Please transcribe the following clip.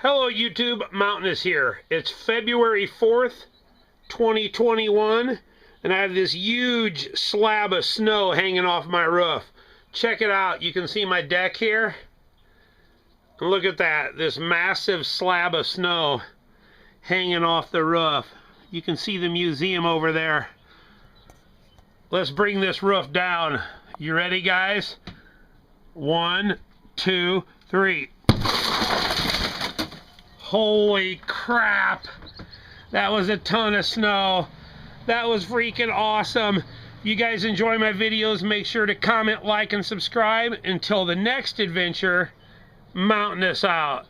Hello YouTube, Mountainous here. It's February 4th, 2021, and I have this huge slab of snow hanging off my roof. Check it out. You can see my deck here. Look at that, this massive slab of snow hanging off the roof. You can see the museum over there. Let's bring this roof down. You ready, guys? 1, 2, 3. Holy crap, that was a ton of snow. That was freaking awesome. If you guys enjoy my videos, make sure to comment, like, and subscribe. Until the next adventure, Mountainous out.